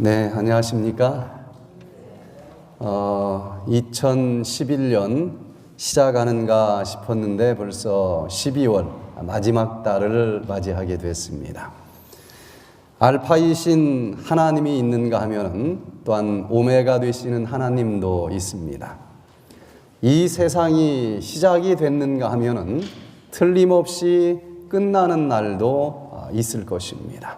네, 안녕하십니까? 2011년 시작하는가 싶었는데 벌써 12월 마지막 달을 맞이하게 됐습니다. 알파이신 하나님이 있는가 하면 또한 오메가 되시는 하나님도 있습니다. 이 세상이 시작이 됐는가 하면 틀림없이 끝나는 날도 있을 것입니다.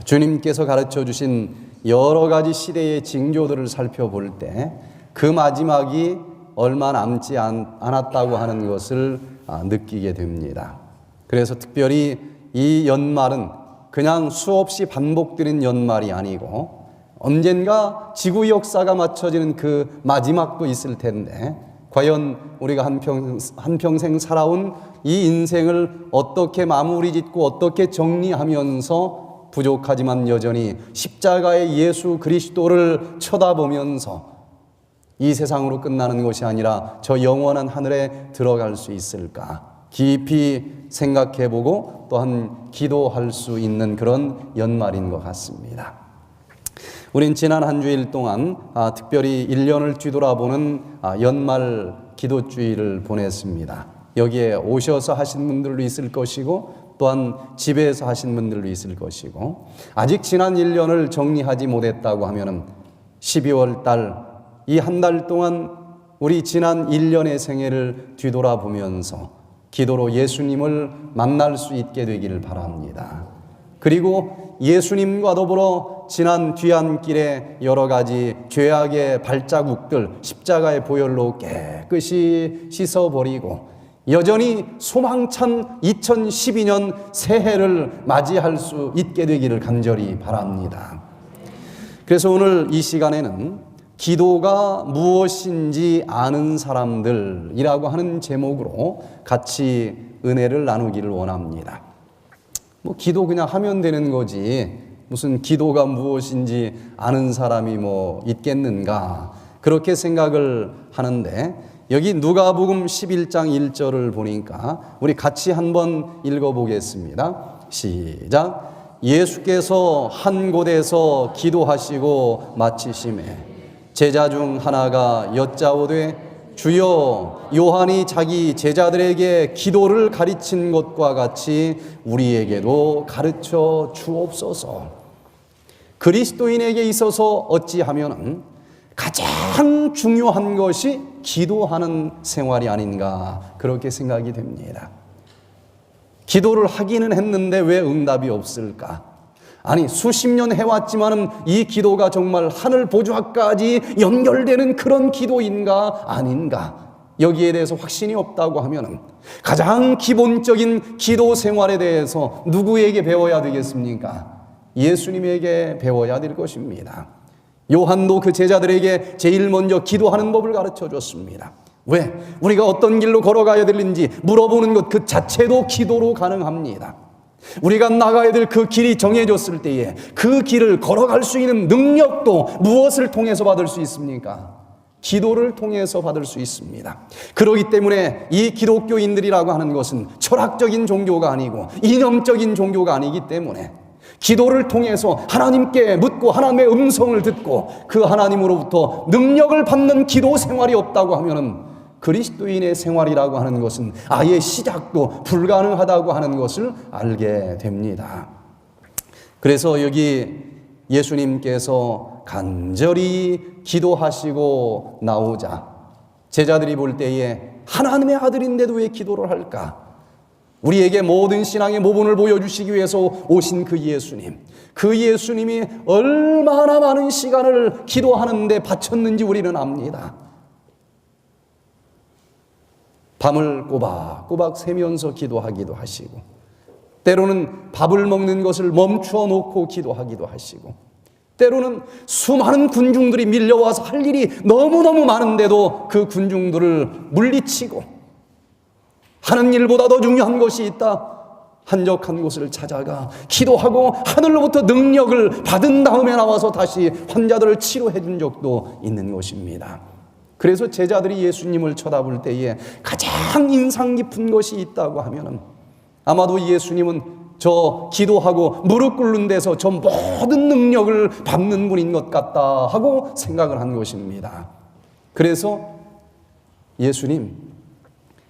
주님께서 가르쳐 주신 여러 가지 시대의 징조들을 살펴볼 때 그 마지막이 얼마 남지 않았다고 하는 것을 느끼게 됩니다. 그래서 특별히 이 연말은 그냥 수없이 반복되는 연말이 아니고 언젠가 지구 역사가 맞춰지는 그 마지막도 있을 텐데 과연 우리가 한평생 살아온 이 인생을 어떻게 마무리 짓고 어떻게 정리하면서 부족하지만 여전히 십자가의 예수 그리스도를 쳐다보면서 이 세상으로 끝나는 것이 아니라 저 영원한 하늘에 들어갈 수 있을까 깊이 생각해보고 또한 기도할 수 있는 그런 연말인 것 같습니다. 우린 지난 한 주일 동안 특별히 1년을 뒤돌아보는 연말 기도주의를 보냈습니다. 여기에 오셔서 하신 분들도 있을 것이고 또한 집에서 하신 분들도 있을 것이고 아직 지난 1년을 정리하지 못했다고 하면 12월 달 이 한 달 동안 우리 지난 1년의 생애를 뒤돌아보면서 기도로 예수님을 만날 수 있게 되기를 바랍니다. 그리고 예수님과 더불어 지난 뒤안길의 여러 가지 죄악의 발자국들 십자가의 보혈로 깨끗이 씻어버리고 여전히 소망찬 2012년 새해를 맞이할 수 있게 되기를 간절히 바랍니다. 그래서 오늘 이 시간에는 기도가 무엇인지 아는 사람들이라고 하는 제목으로 같이 은혜를 나누기를 원합니다. 기도 그냥 하면 되는 거지 무슨 기도가 무엇인지 아는 사람이 있겠는가 그렇게 생각을 하는데 여기 누가복음 11장 1절을 보니까 우리 같이 한번 읽어보겠습니다. 시작. 예수께서 한 곳에서 기도하시고 마치심에 제자 중 하나가 여짜오되 주여 요한이 자기 제자들에게 기도를 가르친 것과 같이 우리에게도 가르쳐 주옵소서. 그리스도인에게 있어서 어찌하면 가장 중요한 것이 기도하는 생활이 아닌가 그렇게 생각이 됩니다. 기도를 하기는 했는데 왜 응답이 없을까? 아니 수십 년 해왔지만은 이 기도가 정말 하늘 보좌까지 연결되는 그런 기도인가 아닌가 여기에 대해서 확신이 없다고 하면 가장 기본적인 기도 생활에 대해서 누구에게 배워야 되겠습니까? 예수님에게 배워야 될 것입니다. 요한도 그 제자들에게 제일 먼저 기도하는 법을 가르쳐 줬습니다. 왜? 우리가 어떤 길로 걸어가야 되는지 물어보는 것 그 자체도 기도로 가능합니다. 우리가 나가야 될 그 길이 정해졌을 때에 그 길을 걸어갈 수 있는 능력도 무엇을 통해서 받을 수 있습니까? 기도를 통해서 받을 수 있습니다. 그렇기 때문에 이 기독교인들이라고 하는 것은 철학적인 종교가 아니고 이념적인 종교가 아니기 때문에 기도를 통해서 하나님께 묻고 하나님의 음성을 듣고 그 하나님으로부터 능력을 받는 기도 생활이 없다고 하면 그리스도인의 생활이라고 하는 것은 아예 시작도 불가능하다고 하는 것을 알게 됩니다. 그래서 여기 예수님께서 간절히 기도하시고 나오자 제자들이 볼 때에 하나님의 아들인데도 왜 기도를 할까? 우리에게 모든 신앙의 모본을 보여주시기 위해서 오신 그 예수님, 그 예수님이 얼마나 많은 시간을 기도하는데 바쳤는지 우리는 압니다. 밤을 꼬박꼬박 새면서 기도하기도 하시고 때로는 밥을 먹는 것을 멈추어 놓고 기도하기도 하시고 때로는 수많은 군중들이 밀려와서 할 일이 너무너무 많은데도 그 군중들을 물리치고 하는 일보다 더 중요한 것이 있다. 한적한 곳을 찾아가 기도하고 하늘로부터 능력을 받은 다음에 나와서 다시 환자들을 치료해 준 적도 있는 것입니다. 그래서 제자들이 예수님을 쳐다볼 때에 가장 인상 깊은 것이 있다고 하면 아마도 예수님은 저 기도하고 무릎 꿇는 데서 저 모든 능력을 받는 분인 것 같다 하고 생각을 한 것입니다. 그래서 예수님,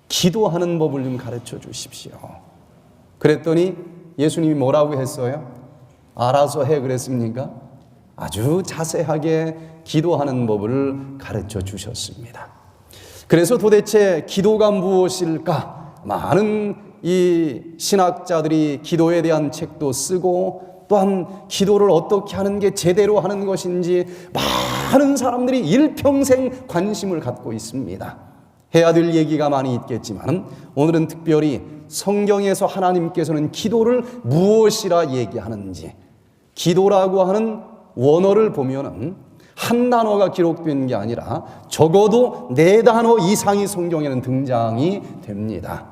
기도하는 법을 좀 가르쳐 주십시오. 그랬더니 예수님이 뭐라고 했어요? 알아서 해 그랬습니까? 아주 자세하게 기도하는 법을 가르쳐 주셨습니다. 그래서 도대체 기도가 무엇일까? 많은 이 신학자들이 기도에 대한 책도 쓰고 또한 기도를 어떻게 하는 게 제대로 하는 것인지 많은 사람들이 일평생 관심을 갖고 있습니다. 해야 될 얘기가 많이 있겠지만 오늘은 특별히 성경에서 하나님께서는 기도를 무엇이라 얘기하는지, 기도라고 하는 원어를 보면은 한 단어가 기록된 게 아니라 적어도 4단어 이상이 성경에는 등장이 됩니다.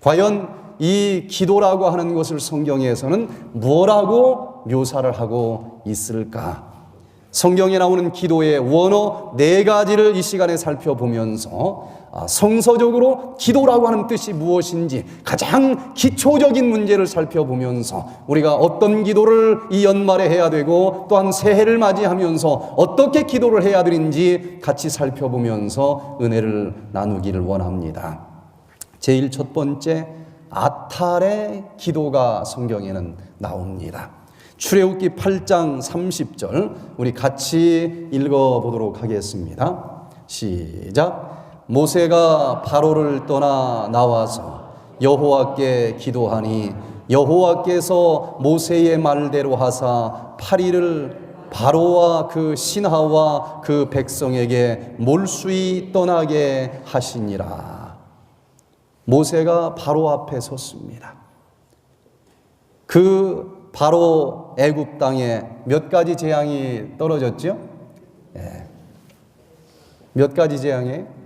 과연 이 기도라고 하는 것을 성경에서는 뭐라고 묘사를 하고 있을까? 성경에 나오는 기도의 원어 4가지를 이 시간에 살펴보면서 성서적으로 기도라고 하는 뜻이 무엇인지 가장 기초적인 문제를 살펴보면서 우리가 어떤 기도를 이 연말에 해야 되고 또한 새해를 맞이하면서 어떻게 기도를 해야 되는지 같이 살펴보면서 은혜를 나누기를 원합니다. 제일 첫 번째, 아탈의 기도가 성경에는 나옵니다. 출애굽기 8장 30절 우리 같이 읽어보도록 하겠습니다. 시작. 모세가 바로를 떠나 나와서 여호와께 기도하니 여호와께서 모세의 말대로 하사 8일을 바로와 그 신하와 그 백성에게 몰수히 떠나게 하시니라. 모세가 바로 앞에 섰습니다. 그 바로 애굽 땅에 몇 가지 재앙이 떨어졌죠? 몇 가지 재앙이에요?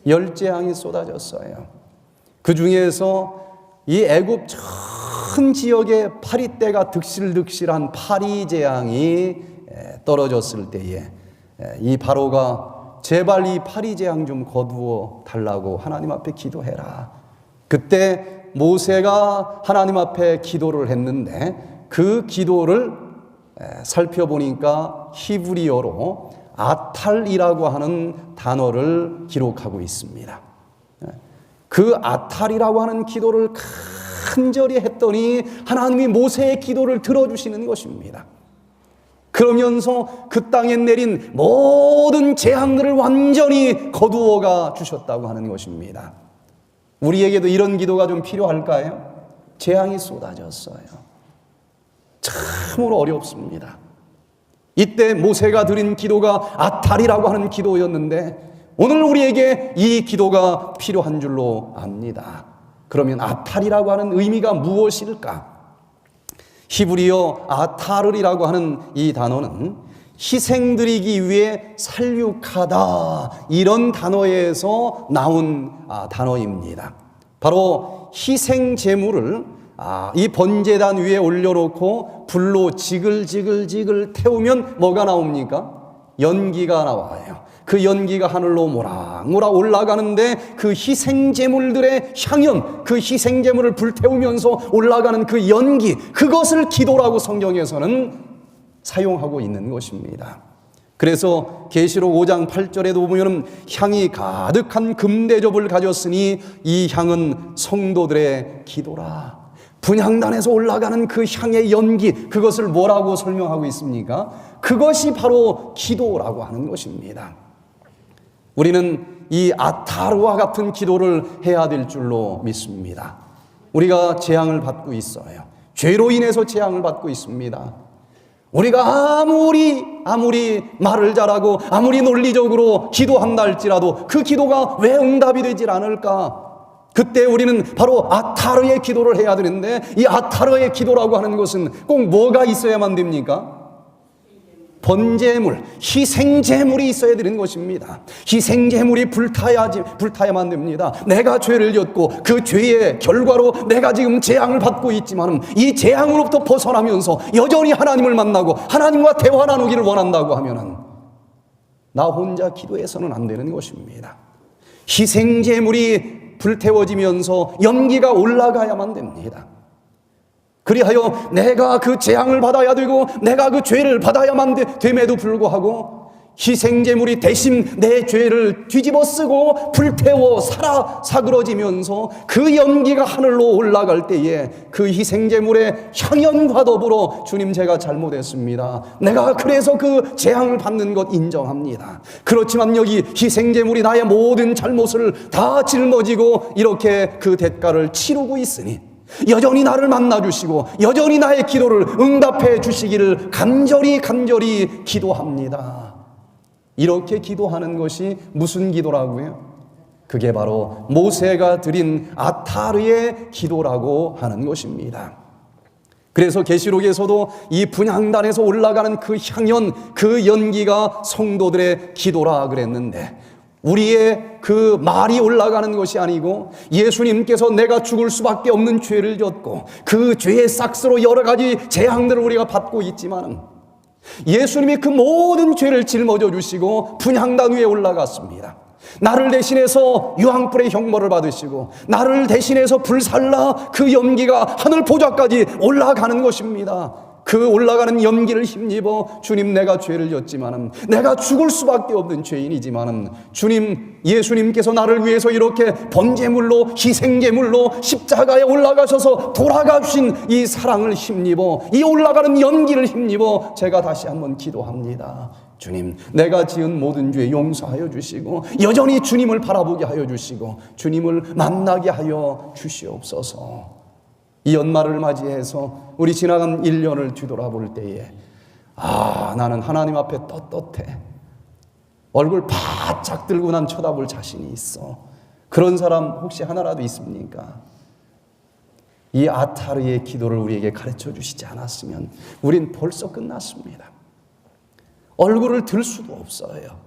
10재앙이 쏟아졌어요. 그 중에서 이 애굽 전 지역에 파리떼가 득실득실한 파리 재앙이 떨어졌을 때에 이 바로가 제발 이 파리 재앙 좀 거두어 달라고 하나님 앞에 기도해라. 그때 모세가 하나님 앞에 기도를 했는데 그 기도를 살펴보니까 히브리어로 아탈이라고 하는 단어를 기록하고 있습니다. 그 아탈이라고 하는 기도를 간절히 했더니 하나님이 모세의 기도를 들어주시는 것입니다. 그러면서 그 땅에 내린 모든 재앙들을 완전히 거두어가 주셨다고 하는 것입니다. 우리에게도 이런 기도가 좀 필요할까요? 재앙이 쏟아졌어요. 참으로 어렵습니다. 이때 모세가 드린 기도가 아탈이라고 하는 기도였는데 오늘 우리에게 이 기도가 필요한 줄로 압니다. 그러면 아탈이라고 하는 의미가 무엇일까? 히브리어 아타르이라고 하는 이 단어는 희생드리기 위해 살육하다 이런 단어에서 나온 단어입니다. 바로 희생 제물을 이 번제단 위에 올려놓고 불로 지글지글 태우면 뭐가 나옵니까? 연기가 나와요. 그 연기가 하늘로 모락모락 올라가는데 그 희생제물들의 향연, 그 희생제물을 불태우면서 올라가는 그 연기, 그것을 기도라고 성경에서는 사용하고 있는 것입니다. 그래서 계시록 5장 8절에도 보면 향이 가득한 금대접을 가졌으니 이 향은 성도들의 기도라. 분향단에서 올라가는 그 향의 연기, 그것을 뭐라고 설명하고 있습니까? 그것이 바로 기도라고 하는 것입니다. 우리는 이 아타르와 같은 기도를 해야 될 줄로 믿습니다. 우리가 재앙을 받고 있어요. 죄로 인해서 재앙을 받고 있습니다. 우리가 아무리 말을 잘하고 아무리 논리적으로 기도한다 할지라도 그 기도가 왜 응답이 되질 않을까? 그때 우리는 바로 아타르의 기도를 해야 되는데 이 아타르의 기도라고 하는 것은 꼭 뭐가 있어야만 됩니까? 번제물, 희생제물이 있어야 되는 것입니다. 희생제물이 불타야만 됩니다. 내가 죄를 졌고 그 죄의 결과로 내가 지금 재앙을 받고 있지만 이 재앙으로부터 벗어나면서 여전히 하나님을 만나고 하나님과 대화 나누기를 원한다고 하면은 나 혼자 기도해서는 안 되는 것입니다. 희생제물이 불태워지면서 연기가 올라가야만 됩니다. 그리하여 내가 그 재앙을 받아야 되고 내가 그 죄를 받아야만 됨에도 불구하고 희생제물이 대신 내 죄를 뒤집어 쓰고 불태워 사그러지면서 그 연기가 하늘로 올라갈 때에 그 희생제물의 향연과 더불어 주님, 제가 잘못했습니다. 내가 그래서 그 재앙을 받는 것 인정합니다. 그렇지만 여기 희생제물이 나의 모든 잘못을 다 짊어지고 이렇게 그 대가를 치르고 있으니 여전히 나를 만나주시고 여전히 나의 기도를 응답해 주시기를 간절히 기도합니다. 이렇게 기도하는 것이 무슨 기도라고요? 그게 바로 모세가 드린 아타르의 기도라고 하는 것입니다. 그래서 계시록에서도 이 분향단에서 올라가는 그 향연, 그 연기가 성도들의 기도라 그랬는데, 우리의 그 말이 올라가는 것이 아니고 예수님께서 내가 죽을 수밖에 없는 죄를 졌고 그 죄의 싹스로 여러 가지 재앙들을 우리가 받고 있지만은 예수님이 그 모든 죄를 짊어져 주시고 분향단 위에 올라갔습니다. 나를 대신해서 유황불의 형벌을 받으시고 나를 대신해서 불살라 그 연기가 하늘 보좌까지 올라가는 것입니다. 그 올라가는 연기를 힘입어 주님, 내가 죄를 졌지만은 내가 죽을 수밖에 없는 죄인이지만은 주님, 예수님께서 나를 위해서 이렇게 번제물로 희생제물로 십자가에 올라가셔서 돌아가 주신 이 사랑을 힘입어 이 올라가는 연기를 힘입어 제가 다시 한번 기도합니다. 주님, 내가 지은 모든 죄 용서하여 주시고 여전히 주님을 바라보게 하여 주시고 주님을 만나게 하여 주시옵소서. 이 연말을 맞이해서 우리 지나간 1년을 뒤돌아볼 때에 나는 하나님 앞에 떳떳해. 얼굴 바짝 들고 난 쳐다볼 자신이 있어. 그런 사람 혹시 하나라도 있습니까? 이 아타르의 기도를 우리에게 가르쳐 주시지 않았으면 우린 벌써 끝났습니다. 얼굴을 들 수도 없어요.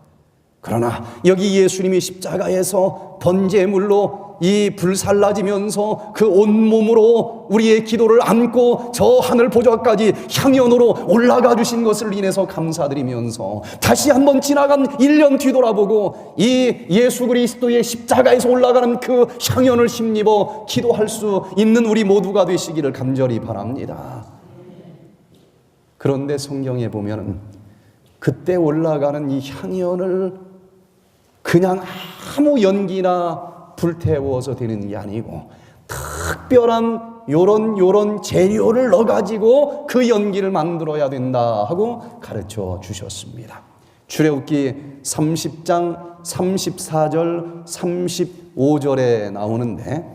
그러나 여기 예수님이 십자가에서 번제물로 이 불살라지면서 그 온몸으로 우리의 기도를 안고 저 하늘 보좌까지 향연으로 올라가 주신 것을 인해서 감사드리면서 다시 한번 지나간 1년 뒤돌아보고 이 예수 그리스도의 십자가에서 올라가는 그 향연을 힘입어 기도할 수 있는 우리 모두가 되시기를 간절히 바랍니다. 그런데 성경에 보면 그때 올라가는 이 향연을 그냥 아무 연기나 불태워서 되는 게 아니고 특별한 요런 재료를 넣어가지고 그 연기를 만들어야 된다 하고 가르쳐 주셨습니다. 출애굽기 30장 34절 35절에 나오는데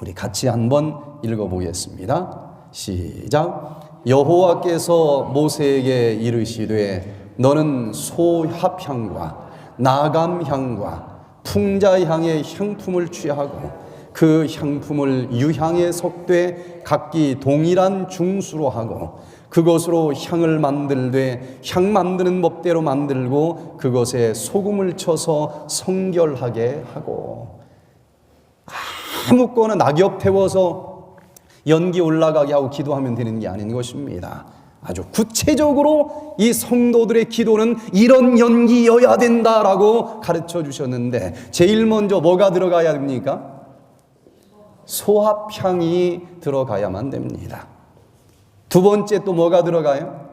우리 같이 한번 읽어보겠습니다. 시작. 여호와께서 모세에게 이르시되 너는 소합향과 나감향과 풍자향의 향품을 취하고 그 향품을 유향에 섞되 각기 동일한 중수로 하고 그것으로 향을 만들되 향 만드는 법대로 만들고 그것에 소금을 쳐서 성결하게 하고, 아무거나 낙엽 태워서 연기 올라가게 하고 기도하면 되는 게 아닌 것입니다. 아주 구체적으로 이 성도들의 기도는 이런 연기여야 된다라고 가르쳐 주셨는데, 제일 먼저 뭐가 들어가야 됩니까? 소합향이 들어가야만 됩니다. 두 번째 또 뭐가 들어가요?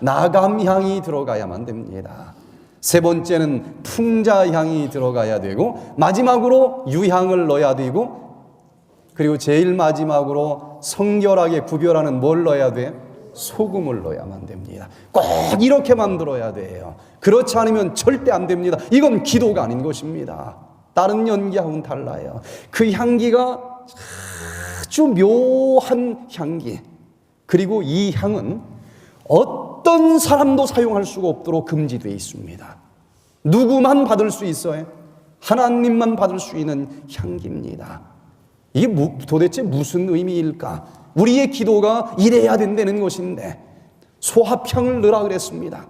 나감향이 들어가야만 됩니다. 세 번째는 풍자향이 들어가야 되고, 마지막으로 유향을 넣어야 되고, 그리고 제일 마지막으로 성결하게 구별하는 뭘 넣어야 돼요? 소금을 넣어야만 됩니다. 꼭 이렇게 만들어야 돼요. 그렇지 않으면 절대 안 됩니다. 이건 기도가 아닌 것입니다. 다른 연기하고는 달라요. 그 향기가 아주 묘한 향기, 그리고 이 향은 어떤 사람도 사용할 수가 없도록 금지되어 있습니다. 누구만 받을 수 있어요? 하나님만 받을 수 있는 향기입니다. 이게 도대체 무슨 의미일까? 우리의 기도가 이래야 된다는 것인데 소합향을 넣으라 그랬습니다.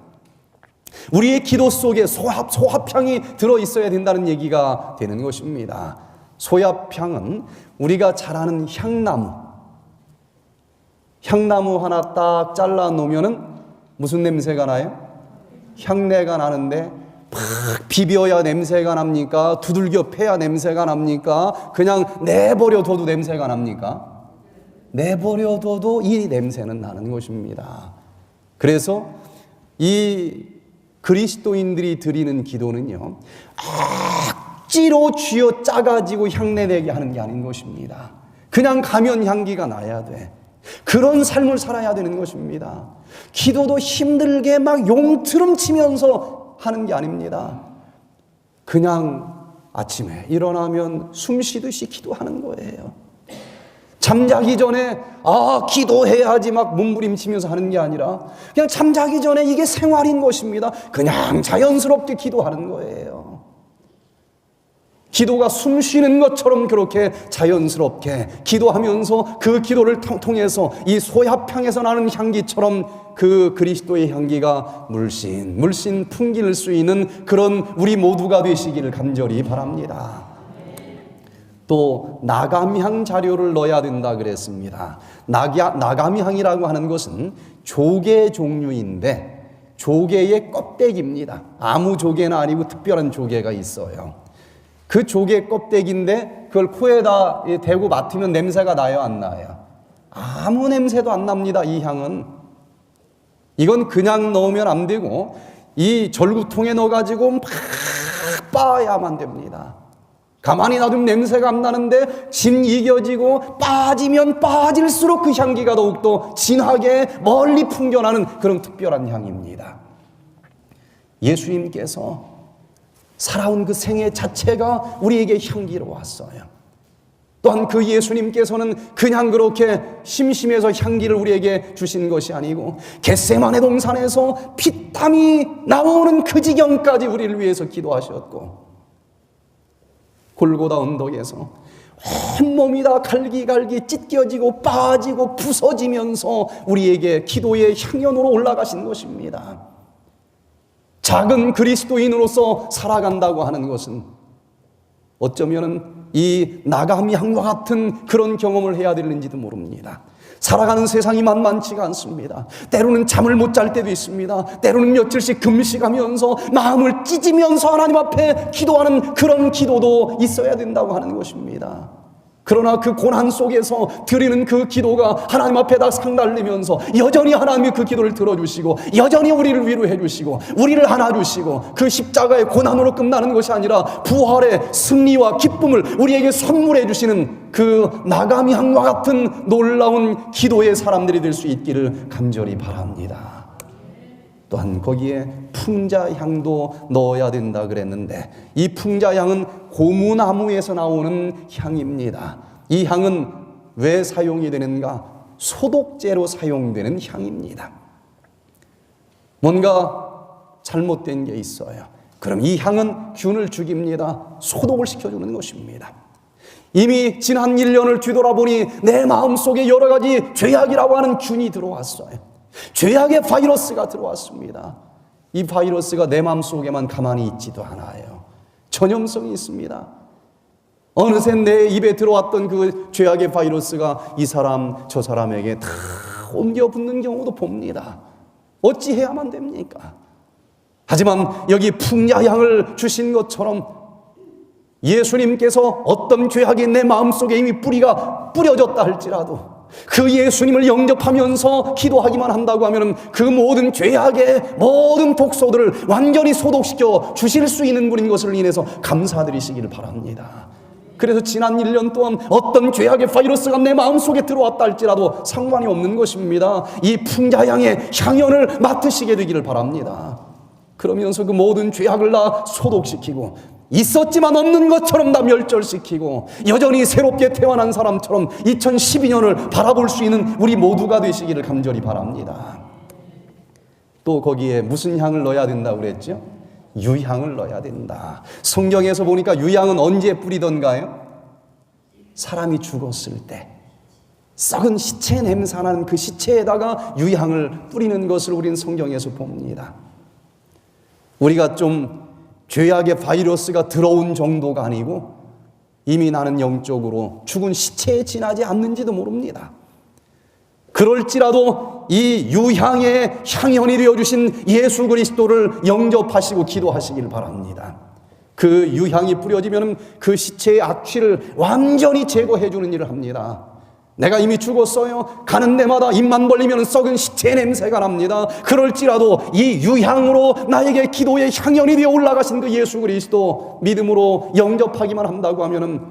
우리의 기도 속에 소합향이 들어있어야 된다는 얘기가 되는 것입니다. 소합향은 우리가 잘 아는 향나무 하나 딱 잘라 놓으면은 무슨 냄새가 나요? 향내가 나는데 팍 비벼야 냄새가 납니까? 두들겨 패야 냄새가 납니까? 그냥 내버려 둬도 냄새가 납니까? 내버려둬도 이 냄새는 나는 것입니다. 그래서 이 그리스도인들이 드리는 기도는요, 억지로 쥐어 짜가지고 향내내게 하는 게 아닌 것입니다. 그냥 가면 향기가 나야 돼. 그런 삶을 살아야 되는 것입니다. 기도도 힘들게 막 용트름 치면서 하는 게 아닙니다. 그냥 아침에 일어나면 숨 쉬듯이 기도하는 거예요. 잠자기 전에 기도해야지 막 몸부림치면서 하는 게 아니라 그냥 잠자기 전에 이게 생활인 것입니다. 그냥 자연스럽게 기도하는 거예요. 기도가 숨 쉬는 것처럼 그렇게 자연스럽게 기도하면서 그 기도를 통해서 이 소야향에서 나는 향기처럼 그 그리스도의 향기가 물씬 풍길 수 있는 그런 우리 모두가 되시기를 간절히 바랍니다. 또 나감향 자료를 넣어야 된다 그랬습니다. 나감향이라고 하는 것은 조개 종류인데 조개의 껍데기입니다. 아무 조개는 아니고 특별한 조개가 있어요. 그 조개 껍데기인데 그걸 코에다 대고 맡으면 냄새가 나요, 안 나요? 아무 냄새도 안 납니다. 이 향은. 이건 그냥 넣으면 안 되고 이 절구통에 넣어가지고 막 빻아야만 됩니다. 가만히 놔두면 냄새가 안 나는데 진 이겨지고 빠지면 빠질수록 그 향기가 더욱더 진하게 멀리 풍겨나는 그런 특별한 향입니다. 예수님께서 살아온 그 생애 자체가 우리에게 향기로웠어요. 또한 그 예수님께서는 그냥 그렇게 심심해서 향기를 우리에게 주신 것이 아니고 겟세마네 동산에서 피땀이 나오는 그 지경까지 우리를 위해서 기도하셨고 골고다 언덕에서 온몸이 다 갈기갈기 찢겨지고 빠지고 부서지면서 우리에게 기도의 향연으로 올라가신 것입니다. 작은 그리스도인으로서 살아간다고 하는 것은 어쩌면 이 나감향과 같은 그런 경험을 해야 되는지도 모릅니다. 살아가는 세상이 만만치가 않습니다. 때로는 잠을 못 잘 때도 있습니다. 때로는 며칠씩 금식하면서 마음을 찢으면서 하나님 앞에 기도하는 그런 기도도 있어야 된다고 하는 것입니다. 그러나 그 고난 속에서 드리는 그 기도가 하나님 앞에 다 상달리면서 여전히 하나님이 그 기도를 들어주시고 여전히 우리를 위로해 주시고 우리를 안아주시고 그 십자가의 고난으로 끝나는 것이 아니라 부활의 승리와 기쁨을 우리에게 선물해 주시는 그 나감향과 같은 놀라운 기도의 사람들이 될 수 있기를 간절히 바랍니다. 또한 거기에 풍자향도 넣어야 된다 그랬는데 이 풍자향은 고무나무에서 나오는 향입니다. 이 향은 왜 사용이 되는가? 소독제로 사용되는 향입니다. 뭔가 잘못된 게 있어요. 그럼 이 향은 균을 죽입니다. 소독을 시켜주는 것입니다. 이미 지난 1년을 뒤돌아보니 내 마음속에 여러 가지 죄악이라고 하는 균이 들어왔어요. 죄악의 바이러스가 들어왔습니다. 이 바이러스가 내 마음속에만 가만히 있지도 않아요. 전염성이 있습니다. 어느새 내 입에 들어왔던 그 죄악의 바이러스가 이 사람 저 사람에게 다 옮겨 붙는 경우도 봅니다. 어찌해야만 됩니까? 하지만 여기 풍야향을 주신 것처럼 예수님께서 어떤 죄악이 내 마음속에 이미 뿌리가 뿌려졌다 할지라도 그 예수님을 영접하면서 기도하기만 한다고 하면 그 모든 죄악의 모든 독소들을 완전히 소독시켜 주실 수 있는 분인 것을 인해서 감사드리시기를 바랍니다. 그래서 지난 1년 동안 어떤 죄악의 바이러스가 내 마음속에 들어왔다 할지라도 상관이 없는 것입니다. 이 풍자향의 향연을 맡으시게 되기를 바랍니다. 그러면서 그 모든 죄악을 다 소독시키고 있었지만 없는 것처럼 다 멸절시키고 여전히 새롭게 태어난 사람처럼 2012년을 바라볼 수 있는 우리 모두가 되시기를 간절히 바랍니다. 또 거기에 무슨 향을 넣어야 된다고 그랬죠? 유향을 넣어야 된다. 성경에서 보니까 유향은 언제 뿌리던가요? 사람이 죽었을 때 썩은 시체 냄새나는 그 시체에다가 유향을 뿌리는 것을 우리는 성경에서 봅니다. 우리가 좀 죄악의 바이러스가 들어온 정도가 아니고 이미 나는 영적으로 죽은 시체에 지나지 않는지도 모릅니다. 그럴지라도 이 유향의 향연이 되어주신 예수 그리스도를 영접하시고 기도하시길 바랍니다. 그 유향이 뿌려지면 그 시체의 악취를 완전히 제거해 주는 일을 합니다. 내가 이미 죽었어요. 가는 데마다 입만 벌리면 썩은 시체 냄새가 납니다. 그럴지라도 이 유향으로 나에게 기도의 향연이 되어 올라가신 그 예수 그리스도 믿음으로 영접하기만 한다고 하면은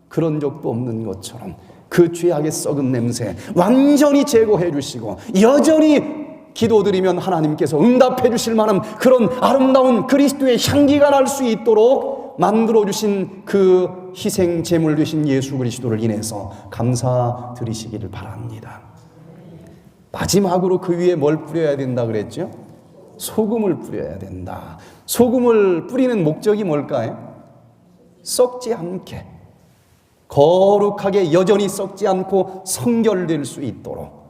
그런 적도 없는 것처럼 그 죄악의 썩은 냄새 완전히 제거해 주시고 여전히 기도드리면 하나님께서 응답해 주실 만한 그런 아름다운 그리스도의 향기가 날 수 있도록 만들어주신 그 희생 제물 되신 예수 그리스도를 인해서 감사드리시기를 바랍니다. 마지막으로 그 위에 뭘 뿌려야 된다 그랬죠? 소금을 뿌려야 된다. 소금을 뿌리는 목적이 뭘까요? 썩지 않게, 거룩하게 여전히 썩지 않고 성결될 수 있도록,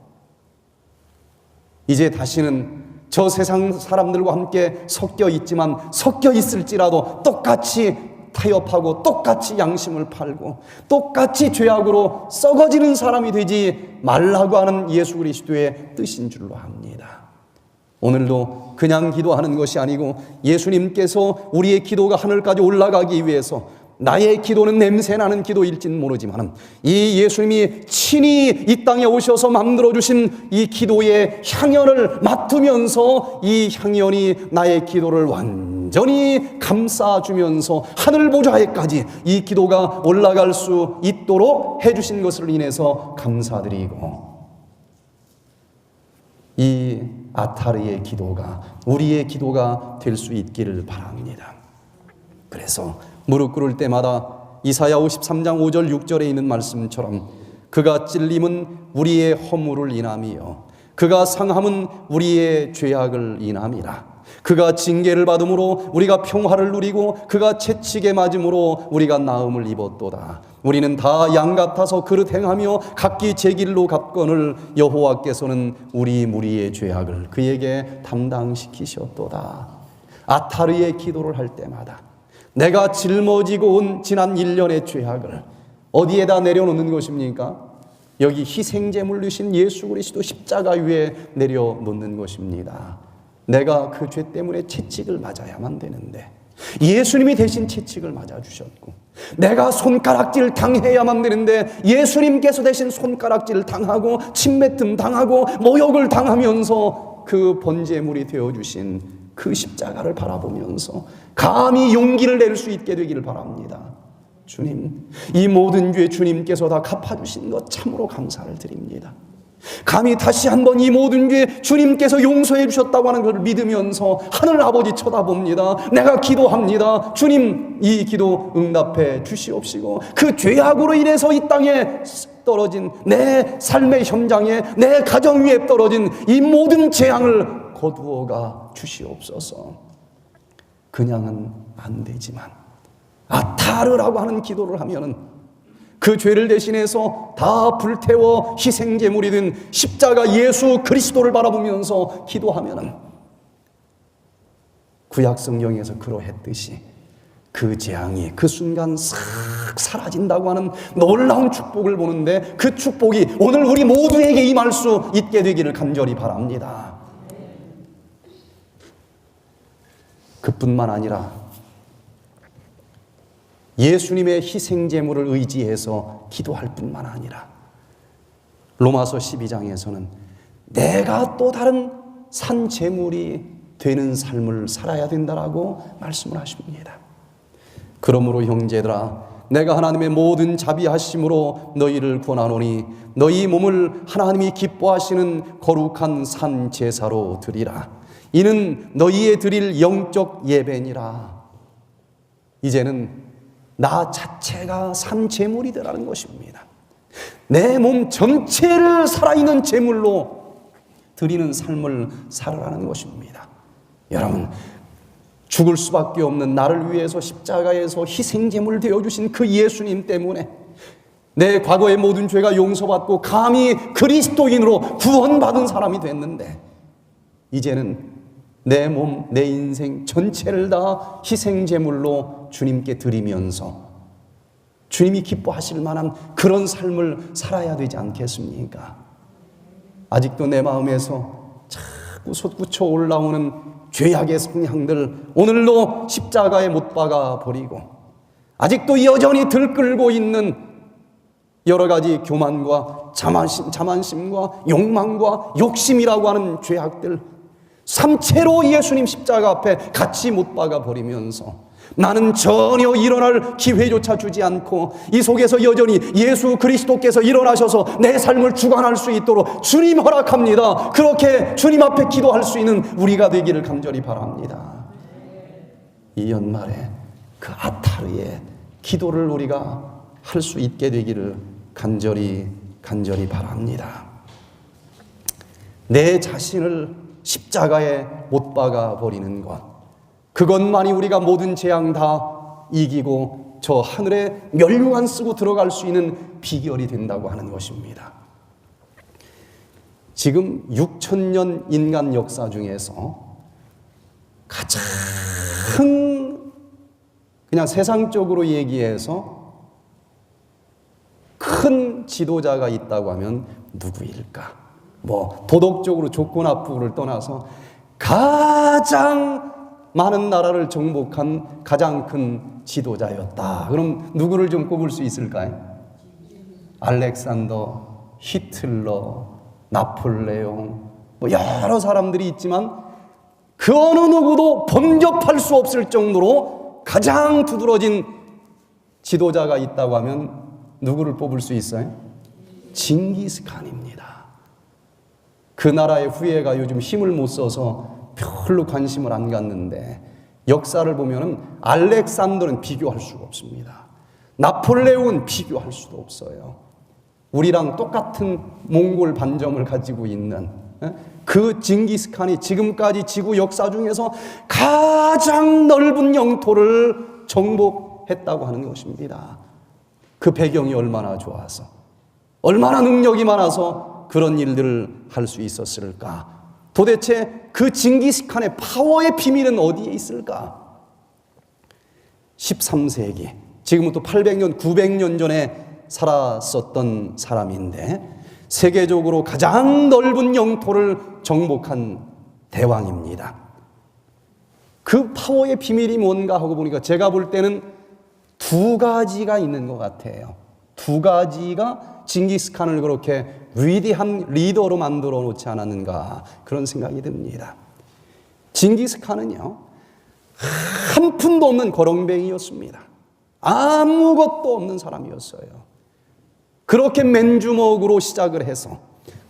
이제 다시는 저 세상 사람들과 함께 섞여 있지만 섞여 있을지라도 똑같이 타협하고 똑같이 양심을 팔고 똑같이 죄악으로 썩어지는 사람이 되지 말라고 하는 예수 그리스도의 뜻인 줄로 압니다. 오늘도 그냥 기도하는 것이 아니고 예수님께서 우리의 기도가 하늘까지 올라가기 위해서, 나의 기도는 냄새나는 기도일진 모르지만 이 예수님이 친히 이 땅에 오셔서 만들어주신 이 기도의 향연을 맡으면서 이 향연이 나의 기도를 완전히 감싸주면서 하늘 보좌에까지 이 기도가 올라갈 수 있도록 해주신 것을 인해서 감사드리고, 이 아타르의 기도가 우리의 기도가 될 수 있기를 바랍니다. 그래서 무릎 꿇을 때마다 이사야 53장 5절 6절에 있는 말씀처럼 그가 찔림은 우리의 허물을 인함이요 그가 상함은 우리의 죄악을 인함이라. 그가 징계를 받음으로 우리가 평화를 누리고 그가 채찍에 맞음으로 우리가 나음을 입었도다. 우리는 다 양 같아서 그릇 행하며 각기 제 길로 갔거늘 여호와께서는 우리 무리의 죄악을 그에게 담당시키셨도다. 아타르의 기도를 할 때마다 내가 짊어지고 온 지난 1년의 죄악을 어디에다 내려놓는 것입니까? 여기 희생제물 되신 예수 그리스도 십자가 위에 내려놓는 것입니다. 내가 그 죄 때문에 채찍을 맞아야만 되는데 예수님이 대신 채찍을 맞아주셨고, 내가 손가락질 당해야만 되는데 예수님께서 대신 손가락질 당하고 침뱉음 당하고 모욕을 당하면서 그 번제물이 되어주신 그 십자가를 바라보면서 감히 용기를 낼 수 있게 되기를 바랍니다. 주님, 이 모든 죄 주님께서 다 갚아주신 것 참으로 감사를 드립니다. 감히 다시 한번 이 모든 죄 주님께서 용서해 주셨다고 하는 것을 믿으면서 하늘 아버지 쳐다봅니다. 내가 기도합니다. 주님, 이 기도 응답해 주시옵시고 그 죄악으로 인해서 이 땅에 떨어진 내 삶의 현장에 내 가정 위에 떨어진 이 모든 재앙을 거두어가 주시옵소서. 그냥은 안 되지만 아타르라고 하는 기도를 하면은 그 죄를 대신해서 다 불태워 희생제물이 된 십자가 예수 그리스도를 바라보면서 기도하면은 구약 성경에서 그러했듯이 그 재앙이 그 순간 싹 사라진다고 하는 놀라운 축복을 보는데, 그 축복이 오늘 우리 모두에게 임할 수 있게 되기를 간절히 바랍니다. 그뿐만 아니라 예수님의 희생제물을 의지해서 기도할 뿐만 아니라 로마서 12장에서는 내가 또 다른 산제물이 되는 삶을 살아야 된다라고 말씀을 하십니다. 그러므로 형제들아, 내가 하나님의 모든 자비하심으로 너희를 권하노니 너희 몸을 하나님이 기뻐하시는 거룩한 산 제사로 드리라. 이는 너희의 드릴 영적 예배니라. 이제는 나 자체가 산 제물이라는 것입니다. 내 몸 전체를 살아있는 제물로 드리는 삶을 살아라는 것입니다. 여러분, 죽을 수밖에 없는 나를 위해서 십자가에서 희생제물 되어주신 그 예수님 때문에 내 과거의 모든 죄가 용서받고 감히 그리스도인으로 구원받은 사람이 됐는데, 이제는 내 몸, 내 인생 전체를 다 희생제물로 주님께 드리면서 주님이 기뻐하실 만한 그런 삶을 살아야 되지 않겠습니까? 아직도 내 마음에서 자꾸 솟구쳐 올라오는 죄악의 성향들 오늘도 십자가에 못 박아 버리고, 아직도 여전히 들끓고 있는 여러 가지 교만과 자만심과 욕망과 욕심이라고 하는 죄악들, 삼체로 예수님 십자가 앞에 같이 못 박아 버리면서 나는 전혀 일어날 기회조차 주지 않고 이 속에서 여전히 예수 그리스도께서 일어나셔서 내 삶을 주관할 수 있도록 주님 허락합니다. 그렇게 주님 앞에 기도할 수 있는 우리가 되기를 간절히 바랍니다. 이 연말에 그 아타르의 기도를 우리가 할 수 있게 되기를 간절히 바랍니다. 내 자신을 십자가에 못 박아 버리는 것, 그것만이 우리가 모든 재앙 다 이기고 저 하늘에 멸류관 쓰고 들어갈 수 있는 비결이 된다고 하는 것입니다. 지금 6,000년 인간 역사 중에서 가장 그냥 세상적으로 얘기해서 큰 지도자가 있다고 하면 누구일까? 뭐 도덕적으로 좋고 나쁘고를 떠나서 가장 많은 나라를 정복한 가장 큰 지도자였다. 그럼 누구를 좀 꼽을 수 있을까요? 알렉산더, 히틀러, 나폴레옹, 뭐 여러 사람들이 있지만 그 어느 누구도 범접할 수 없을 정도로 가장 두드러진 지도자가 있다고 하면 누구를 뽑을 수 있어요? 징기스칸입니다. 그 나라의 후예가 요즘 힘을 못 써서 별로 관심을 안 갖는데 역사를 보면은 알렉산더는 비교할 수가 없습니다. 나폴레옹은 비교할 수도 없어요. 우리랑 똑같은 몽골 반점을 가지고 있는 그 징기스칸이 지금까지 지구 역사 중에서 가장 넓은 영토를 정복했다고 하는 것입니다. 그 배경이 얼마나 좋아서, 얼마나 능력이 많아서 그런 일들을 할 수 있었을까? 도대체 그 징기스칸의 파워의 비밀은 어디에 있을까? 13세기, 지금부터 800년, 900년 전에 살았었던 사람인데 세계적으로 가장 넓은 영토를 정복한 대왕입니다. 그 파워의 비밀이 뭔가 하고 보니까 제가 볼 때는 두 가지가 있는 것 같아요. 두 가지가 징기스칸을 그렇게 위대한 리더로 만들어 놓지 않았는가 그런 생각이 듭니다. 징기스칸은요, 한 푼도 없는 거렁뱅이였습니다. 아무것도 없는 사람이었어요. 그렇게 맨주먹으로 시작을 해서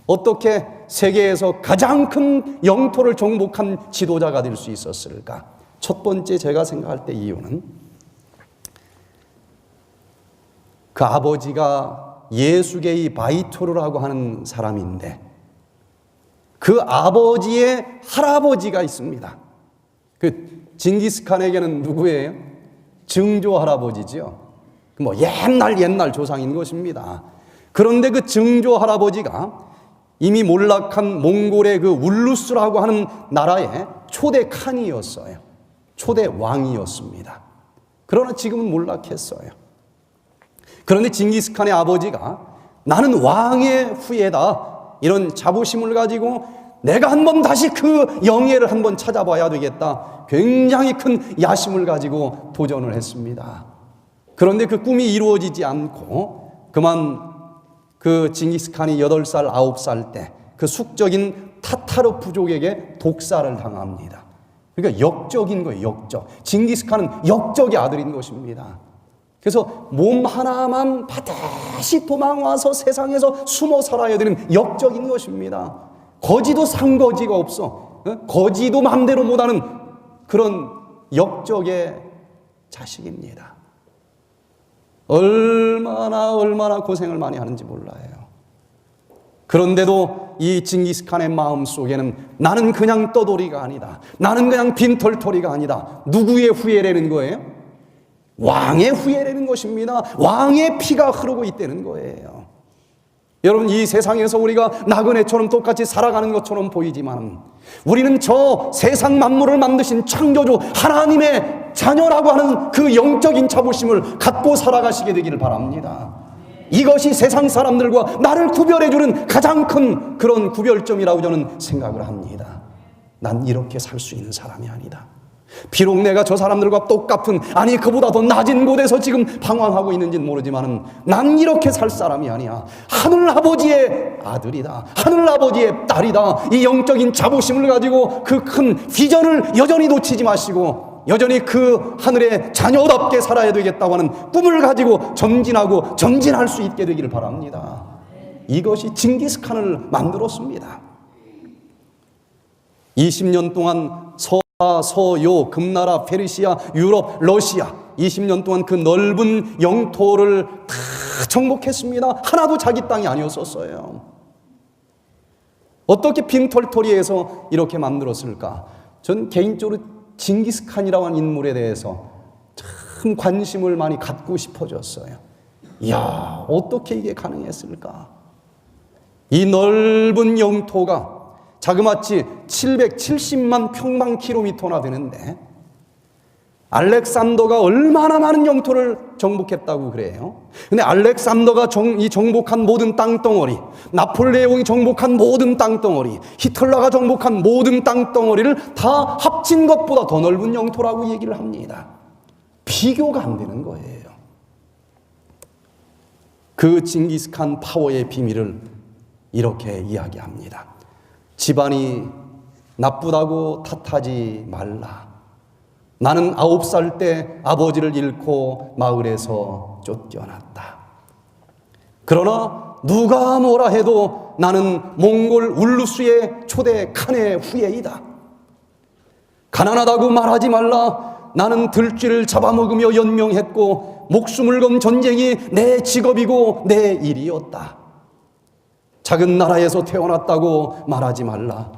어떻게 세계에서 가장 큰 영토를 정복한 지도자가 될 수 있었을까? 첫 번째 제가 생각할 때 이유는 그 아버지가 예수계의 바이토르라고 하는 사람인데 그 아버지의 할아버지가 있습니다. 그 징기스칸에게는 누구예요? 증조 할아버지죠. 뭐 옛날 조상인 것입니다. 그런데 그 증조 할아버지가 이미 몰락한 몽골의 그 울루스라고 하는 나라의 초대 칸이었어요. 초대 왕이었습니다. 그러나 지금은 몰락했어요. 그런데 징기스칸의 아버지가 나는 왕의 후예다, 이런 자부심을 가지고 내가 한번 다시 그 영예를 한번 찾아봐야 되겠다, 굉장히 큰 야심을 가지고 도전을 했습니다. 그런데 그 꿈이 이루어지지 않고 그만 그 징기스칸이 8살, 9살 때 그 숙적인 타타르 부족에게 독살을 당합니다. 그러니까 역적인 거예요, 역적. 징기스칸은 역적의 아들인 것입니다. 그래서 몸 하나만 반드시 도망와서 세상에서 숨어 살아야 되는 역적인 것입니다. 거지도 상거지가 없어. 거지도 마음대로 못하는 그런 역적의 자식입니다. 얼마나 고생을 많이 하는지 몰라요. 그런데도 이 징기스칸의 마음속에는 나는 그냥 떠돌이가 아니다, 나는 그냥 빈털터리가 아니다. 누구의 후예라는 거예요? 왕의 후예라는 것입니다. 왕의 피가 흐르고 있다는 거예요. 여러분, 이 세상에서 우리가 나그네처럼 똑같이 살아가는 것처럼 보이지만 우리는 저 세상 만물을 만드신 창조주 하나님의 자녀라고 하는 그 영적인 자부심을 갖고 살아가시게 되기를 바랍니다. 이것이 세상 사람들과 나를 구별해주는 가장 큰 그런 구별점이라고 저는 생각을 합니다. 난 이렇게 살 수 있는 사람이 아니다. 비록 내가 저 사람들과 똑같은, 아니 그보다 더 낮은 곳에서 지금 방황하고 있는지는 모르지만 난 이렇게 살 사람이 아니야. 하늘아버지의 아들이다, 하늘아버지의 딸이다. 이 영적인 자부심을 가지고 그 큰 비전을 여전히 놓치지 마시고 여전히 그 하늘의 자녀답게 살아야 되겠다고 하는 꿈을 가지고 전진하고 전진할 수 있게 되기를 바랍니다. 이것이 징기스칸을 만들었습니다. 20년 동안 서요, 금나라, 페르시아, 유럽, 러시아 20년 동안 그 넓은 영토를 다 정복했습니다. 하나도 자기 땅이 아니었었어요. 어떻게 빈털터리에서 이렇게 만들었을까? 전 개인적으로 징기스칸이라고 하는 인물에 대해서 참 관심을 많이 갖고 싶어졌어요. 이야, 어떻게 이게 가능했을까? 이 넓은 영토가 자그마치 770만 평방킬로미터나 되는데 알렉산더가 얼마나 많은 영토를 정복했다고 그래요? 근데 알렉산더가 정복한 모든 땅덩어리, 나폴레옹이 정복한 모든 땅덩어리, 히틀러가 정복한 모든 땅덩어리를 다 합친 것보다 더 넓은 영토라고 얘기를 합니다. 비교가 안 되는 거예요. 그 징기스칸 파워의 비밀을 이렇게 이야기합니다. 집안이 나쁘다고 탓하지 말라. 나는 9살 때 아버지를 잃고 마을에서 쫓겨났다. 그러나 누가 뭐라 해도 나는 몽골 울루스의 초대 칸의 후예이다. 가난하다고 말하지 말라. 나는 들쥐를 잡아먹으며 연명했고 목숨을 건 전쟁이 내 직업이고 내 일이었다. 작은 나라에서 태어났다고 말하지 말라.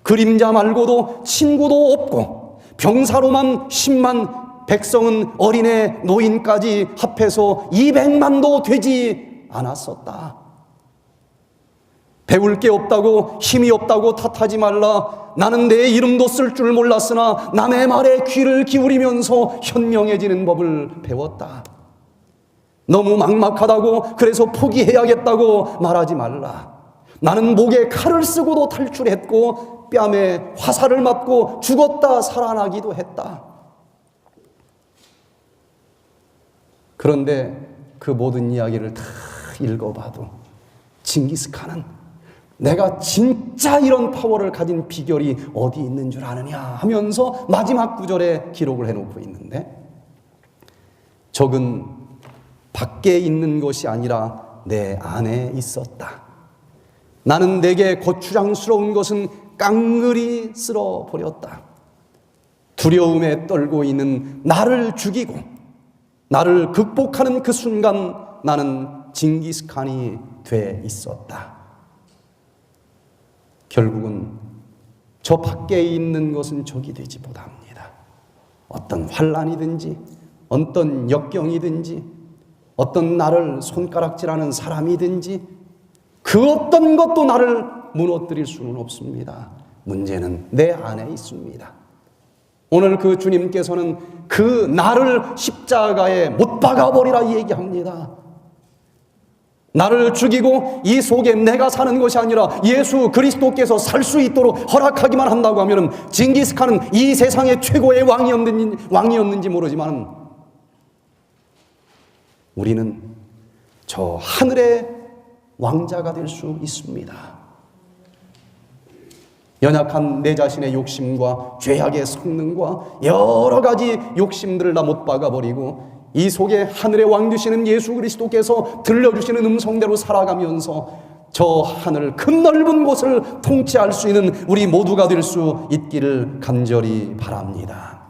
그림자 말고도 친구도 없고 병사로만 10만, 백성은 어린애 노인까지 합해서 200만도 되지 않았었다. 배울 게 없다고, 힘이 없다고 탓하지 말라. 나는 내 이름도 쓸 줄 몰랐으나 남의 말에 귀를 기울이면서 현명해지는 법을 배웠다. 너무 막막하다고, 그래서 포기해야겠다고 말하지 말라. 나는 목에 칼을 쓰고도 탈출했고 뺨에 화살을 맞고 죽었다 살아나기도 했다. 그런데 그 모든 이야기를 다 읽어봐도 징기스칸은 내가 진짜 이런 파워를 가진 비결이 어디 있는 줄 아느냐 하면서 마지막 구절에 기록을 해놓고 있는데, 적은 밖에 있는 것이 아니라 내 안에 있었다. 나는 내게 거추장스러운 것은 깡그리 쓸어버렸다. 두려움에 떨고 있는 나를 죽이고 나를 극복하는 그 순간 나는 징기스칸이 돼 있었다. 결국은 저 밖에 있는 것은 적이 되지 못합니다. 어떤 환난이든지 어떤 역경이든지 어떤 나를 손가락질하는 사람이든지 그 어떤 것도 나를 무너뜨릴 수는 없습니다. 문제는 내 안에 있습니다. 오늘 그 주님께서는 그 나를 십자가에 못 박아버리라 얘기합니다. 나를 죽이고 이 속에 내가 사는 것이 아니라 예수 그리스도께서 살 수 있도록 허락하기만 한다고 하면 징기스칸은 이 세상의 최고의 왕이었는지 모르지만 우리는 저 하늘의 왕자가 될 수 있습니다. 연약한 내 자신의 욕심과 죄악의 성능과 여러 가지 욕심들을 다 못 박아버리고 이 속에 하늘의 왕 되시는 예수 그리스도께서 들려주시는 음성대로 살아가면서 저 하늘 큰 넓은 곳을 통치할 수 있는 우리 모두가 될 수 있기를 간절히 바랍니다.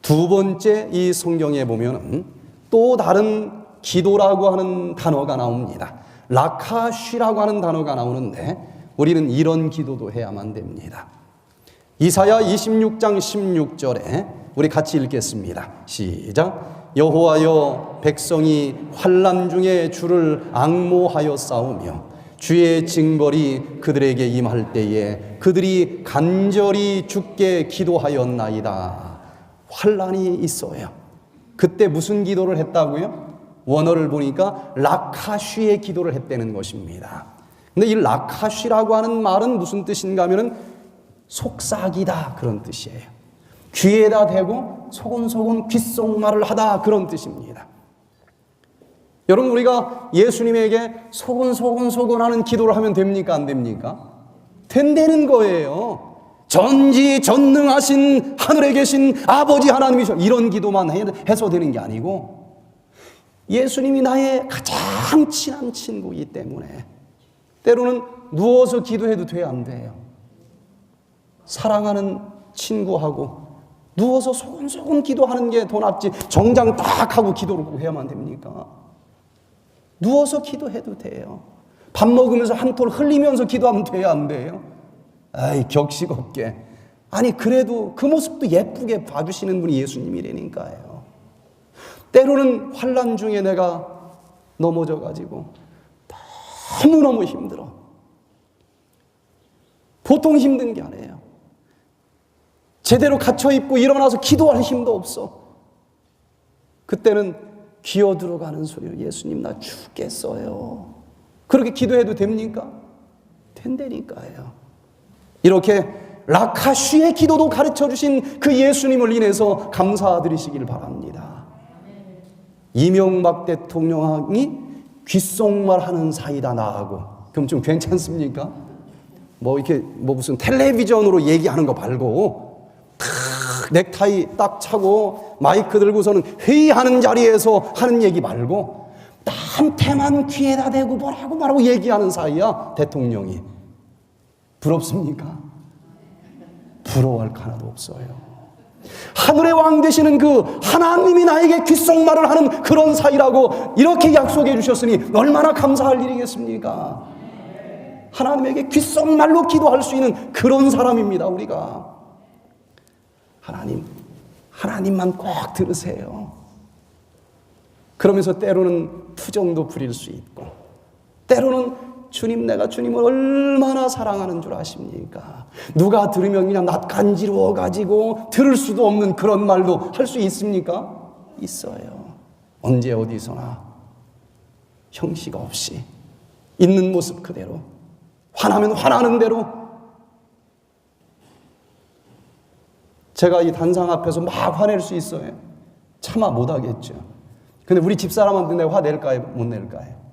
두 번째, 이 성경에 보면 또 다른 기도라고 하는 단어가 나옵니다. 라카쉬라고 하는 단어가 나오는데 우리는 이런 기도도 해야만 됩니다. 이사야 26장 16절에 우리 같이 읽겠습니다. 시작. 여호와여, 백성이 환난 중에 주를 앙모하여 싸우며 주의 징벌이 그들에게 임할 때에 그들이 간절히 주께 기도하였나이다. 환난이 있어요. 그때 무슨 기도를 했다고요? 원어를 보니까 라카쉬의 기도를 했다는 것입니다. 근데 이 라카쉬라고 하는 말은 무슨 뜻인가 하면은 속삭이다, 그런 뜻이에요. 귀에다 대고 소곤소곤 귓속말을 하다, 그런 뜻입니다. 여러분, 우리가 예수님에게 소곤소곤소곤하는 기도를 하면 됩니까? 안 됩니까? 된다는 거예요. 전지전능하신 하늘에 계신 아버지 하나님이셔, 이런 기도만 해서 되는 게 아니고, 예수님이 나의 가장 친한 친구이기 때문에 때로는 누워서 기도해도 돼요, 안 돼요? 사랑하는 친구하고 누워서 소곤소곤 기도하는 게 더 낫지, 정장 딱 하고 기도를 꼭 해야만 됩니까? 누워서 기도해도 돼요. 밥 먹으면서 한톨 흘리면서 기도하면 돼요, 안 돼요? 아이, 격식 없게. 아니, 그래도 그 모습도 예쁘게 봐주시는 분이 예수님이라니까요. 때로는 환난 중에 내가 넘어져가지고 너무너무 힘들어. 보통 힘든 게 아니에요. 제대로 갇혀있고 일어나서 기도할 힘도 없어. 그때는 기어 들어가는 소리로 예수님, 나 죽겠어요. 그렇게 기도해도 됩니까? 된다니까요. 이렇게 라카슈의 기도도 가르쳐 주신 그 예수님을 인해서 감사드리시길 바랍니다. 이명박 대통령이 귓속말 하는 사이다 나하고, 그럼 좀 괜찮습니까? 이렇게 무슨 텔레비전으로 얘기하는 거 말고 넥타이 딱 차고 마이크 들고서는 회의하는 자리에서 하는 얘기 말고 나한테만 귀에다 대고 뭐라고 말하고 얘기하는 사이야, 대통령이. 부럽습니까? 부러워할 거 하나도 없어요. 하늘의 왕 되시는 그 하나님이 나에게 귓속말을 하는 그런 사이라고 이렇게 약속해 주셨으니 얼마나 감사할 일이겠습니까? 하나님에게 귓속말로 기도할 수 있는 그런 사람입니다, 우리가. 하나님만 꼭 들으세요. 그러면서 때로는 투정도 부릴 수 있고, 때로는 주님, 내가 주님을 얼마나 사랑하는 줄 아십니까? 누가 들으면 그냥 낯간지러워가지고 들을 수도 없는 그런 말도 할 수 있습니까? 있어요. 언제 어디서나 형식 없이 있는 모습 그대로, 화나면 화나는 대로. 제가 이 단상 앞에서 막 화낼 수 있어요. 차마 못하겠죠. 근데 우리 집사람한테 내가 화낼까요? 못 낼까요?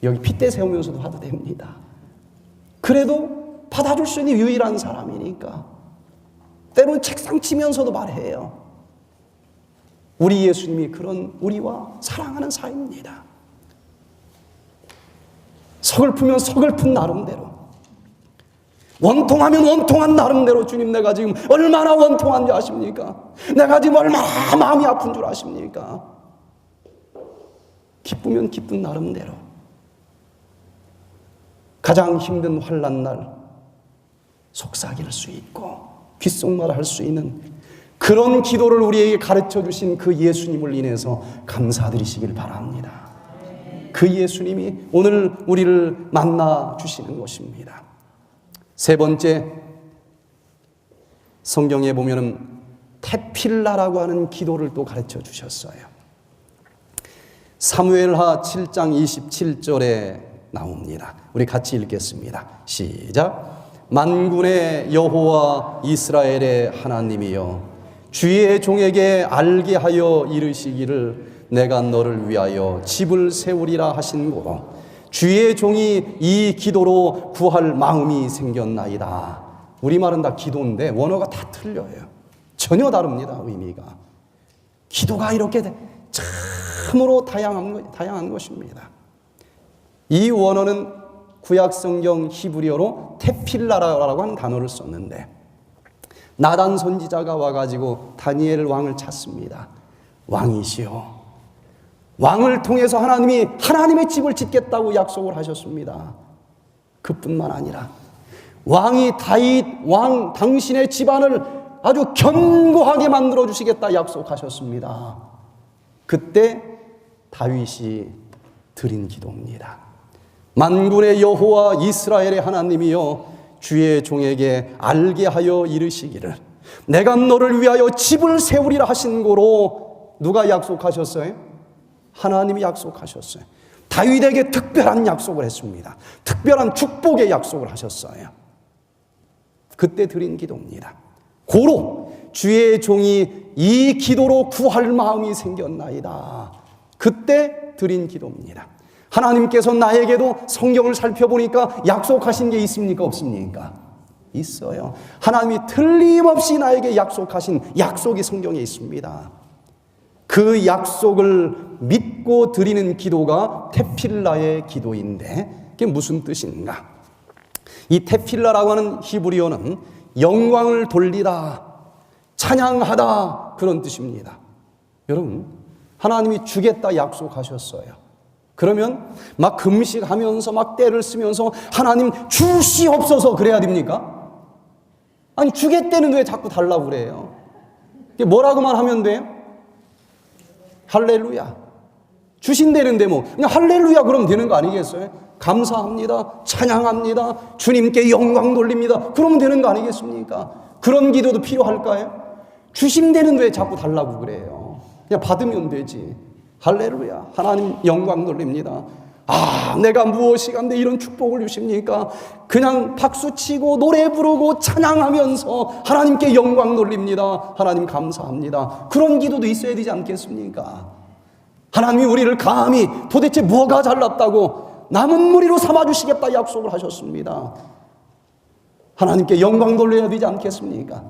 여기 핏대 세우면서도 화도 됩니다. 그래도 받아줄 수 있는 유일한 사람이니까 때로는 책상 치면서도 말해요. 우리 예수님이 그런 우리와 사랑하는 사이입니다. 서글프면 서글픈 나름대로, 원통하면 원통한 나름대로, 주님, 내가 지금 얼마나 원통한 줄 아십니까? 내가 지금 얼마나 마음이 아픈 줄 아십니까? 기쁘면 기쁜 나름대로, 가장 힘든 환난 날 속삭일 수 있고 귓속말 할 수 있는 그런 기도를 우리에게 가르쳐 주신 그 예수님을 인해서 감사드리시길 바랍니다. 그 예수님이 오늘 우리를 만나 주시는 것입니다. 세 번째, 성경에 보면은 테필라라고 하는 기도를 또 가르쳐 주셨어요. 사무엘하 7장 27절에 나옵니다. 우리 같이 읽겠습니다. 시작. 만군의 여호와 이스라엘의 하나님이여, 주의 종에게 알게 하여 이르시기를 내가 너를 위하여 집을 세우리라 하신 고로 주의 종이 이 기도로 구할 마음이 생겼나이다. 우리말은 다 기도인데 원어가 다 틀려요. 전혀 다릅니다, 의미가. 기도가 이렇게 참으로 다양한 것입니다. 이 원어는 구약성경 히브리어로 테필라라고 하는 단어를 썼는데, 나단 선지자가 와가지고 다니엘 왕을 찾습니다. 왕이시여, 왕을 통해서 하나님이 하나님의 집을 짓겠다고 약속을 하셨습니다. 그뿐만 아니라 왕이 다윗 왕 당신의 집안을 아주 견고하게 만들어 주시겠다 약속하셨습니다. 그때 다윗이 드린 기도입니다. 만군의 여호와 이스라엘의 하나님이여, 주의 종에게 알게 하여 이르시기를 내가 너를 위하여 집을 세우리라 하신 고로. 누가 약속하셨어요? 하나님이 약속하셨어요. 다윗에게 특별한 약속을 했습니다. 특별한 축복의 약속을 하셨어요. 그때 드린 기도입니다. 고로 주의 종이 이 기도로 구할 마음이 생겼나이다. 그때 드린 기도입니다. 하나님께서 나에게도 성경을 살펴보니까 약속하신 게 있습니까? 없습니까? 있어요. 하나님이 틀림없이 나에게 약속하신 약속이 성경에 있습니다. 그 약속을 믿고 드리는 기도가 테필라의 기도인데 그게 무슨 뜻인가? 이 테필라라고 하는 히브리어는 영광을 돌리다, 찬양하다, 그런 뜻입니다. 여러분, 하나님이 주겠다 약속하셨어요. 그러면 막 금식하면서 막 때를 쓰면서 하나님 주시옵소서 그래야 됩니까? 아니, 주겠다는 왜 자꾸 달라고 그래요? 뭐라고만 하면 돼요? 할렐루야. 주신다는데 뭐 그냥 할렐루야 그러면 되는 거 아니겠어요? 감사합니다, 찬양합니다, 주님께 영광 돌립니다, 그러면 되는 거 아니겠습니까? 그런 기도도 필요할까요? 주신다는데 왜 자꾸 달라고 그래요? 그냥 받으면 되지. 할렐루야, 하나님 영광 돌립니다. 아, 내가 무엇이 간데 이런 축복을 주십니까? 그냥 박수치고 노래 부르고 찬양하면서 하나님께 영광 돌립니다. 하나님 감사합니다. 그런 기도도 있어야 되지 않겠습니까? 하나님이 우리를 감히 도대체 뭐가 잘났다고 남은 무리로 삼아주시겠다 약속을 하셨습니다. 하나님께 영광 돌려야 되지 않겠습니까?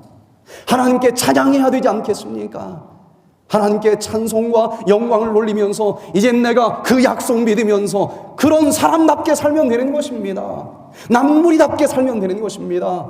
하나님께 찬양해야 되지 않겠습니까? 하나님께 찬송과 영광을 올리면서 이젠 내가 그 약속 믿으면서 그런 사람답게 살면 되는 것입니다. 남무리답게 살면 되는 것입니다.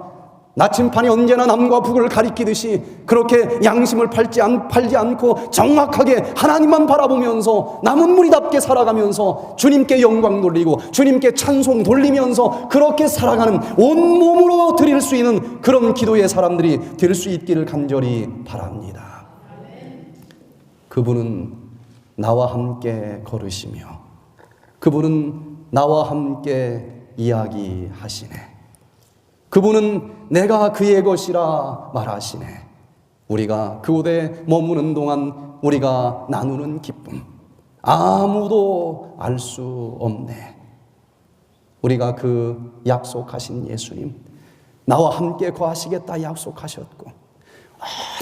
나침판이 언제나 남과 북을 가리키듯이 그렇게 양심을 팔지 않고 정확하게 하나님만 바라보면서 남은 무리답게 살아가면서 주님께 영광 돌리고 주님께 찬송 돌리면서 그렇게 살아가는 온몸으로 드릴 수 있는 그런 기도의 사람들이 될 수 있기를 간절히 바랍니다. 그분은 나와 함께 걸으시며 그분은 나와 함께 이야기하시네. 그분은 내가 그의 것이라 말하시네. 우리가 그곳에 머무는 동안 우리가 나누는 기쁨 아무도 알 수 없네. 우리가 그 약속하신 예수님, 나와 함께 거하시겠다 약속하셨고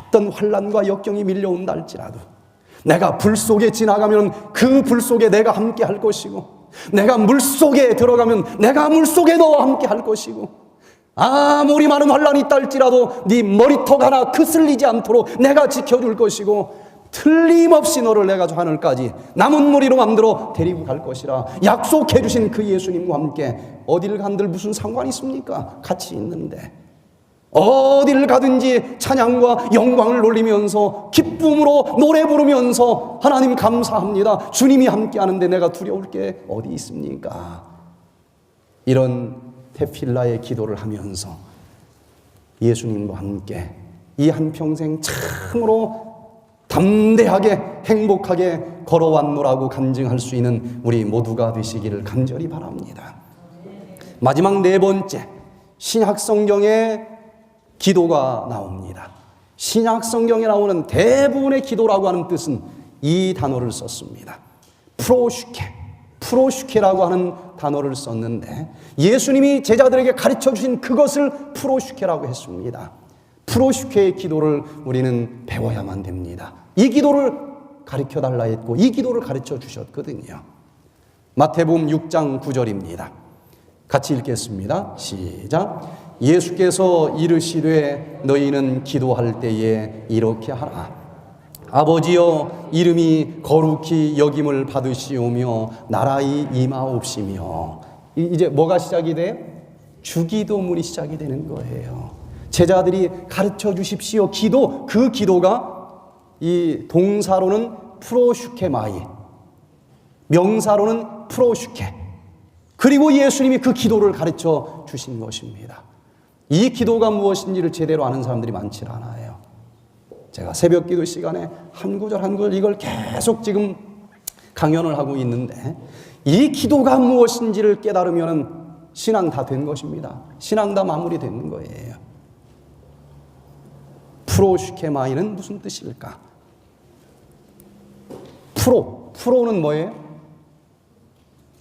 어떤 환난과 역경이 밀려온다 할지라도 내가 불 속에 지나가면 그 불 속에 내가 함께 할 것이고 내가 물 속에 들어가면 내가 물 속에 너와 함께 할 것이고 아무리 많은 환난이 있다 할지라도 네 머리털 하나 그슬리지 않도록 내가 지켜줄 것이고 틀림없이 너를 내가 하늘까지 남은 무리로 만들어 데리고 갈 것이라 약속해 주신 그 예수님과 함께 어디를 간들 무슨 상관이 있습니까? 같이 있는데 어디를 가든지 찬양과 영광을 올리면서 기쁨으로 노래 부르면서 하나님 감사합니다, 주님이 함께 하는데 내가 두려울 게 어디 있습니까? 이런 테필라의 기도를 하면서 예수님과 함께 이 한평생 참으로 담대하게 행복하게 걸어왔노라고 간증할 수 있는 우리 모두가 되시기를 간절히 바랍니다. 마지막 네 번째, 신약 성경에 기도가 나옵니다. 신약 성경에 나오는 대부분의 기도라고 하는 뜻은 이 단어를 썼습니다. 프로슈케라고 하는 단어를 썼는데 예수님이 제자들에게 가르쳐 주신 그것을 프로슈케라고 했습니다. 프로슈케의 기도를 우리는 배워야만 됩니다. 이 기도를 가르쳐 달라 했고 이 기도를 가르쳐 주셨거든요. 마태복음 6장 9절입니다. 같이 읽겠습니다. 시작. 예수께서 이르시되 너희는 기도할 때에 이렇게 하라. 아버지여, 이름이 거룩히 여김을 받으시오며 나라의 임하옵시며. 이제 뭐가 시작이 돼요? 주기도문이 시작이 되는 거예요. 제자들이 가르쳐 주십시오. 기도, 그 기도가 이 동사로는 프로슈케마이, 명사로는 프로슈케. 그리고 예수님이 그 기도를 가르쳐 주신 것입니다. 이 기도가 무엇인지를 제대로 아는 사람들이 많지 않아요. 제가 새벽 기도 시간에 한 구절 한 구절 이걸 계속 지금 강연을 하고 있는데 이 기도가 무엇인지를 깨달으면 신앙 다 된 것입니다. 신앙 다 마무리되는 거예요. 프로슈케마이는 무슨 뜻일까? 프로는 뭐예요?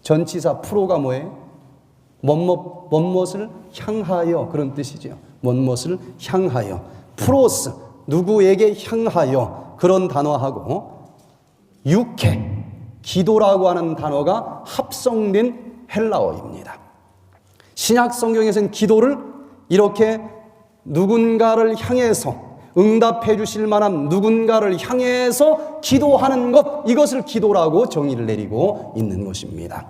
전치사 프로가 뭐예요? 뭔것을 향하여, 그런 뜻이죠. 뭔것을 향하여. 프로스, 누구에게 향하여, 그런 단어하고 육해, 기도라고 하는 단어가 합성된 헬라어입니다. 신약 성경에서는 기도를 이렇게 누군가를 향해서, 응답해 주실 만한 누군가를 향해서 기도하는 것, 이것을 기도라고 정의를 내리고 있는 것입니다.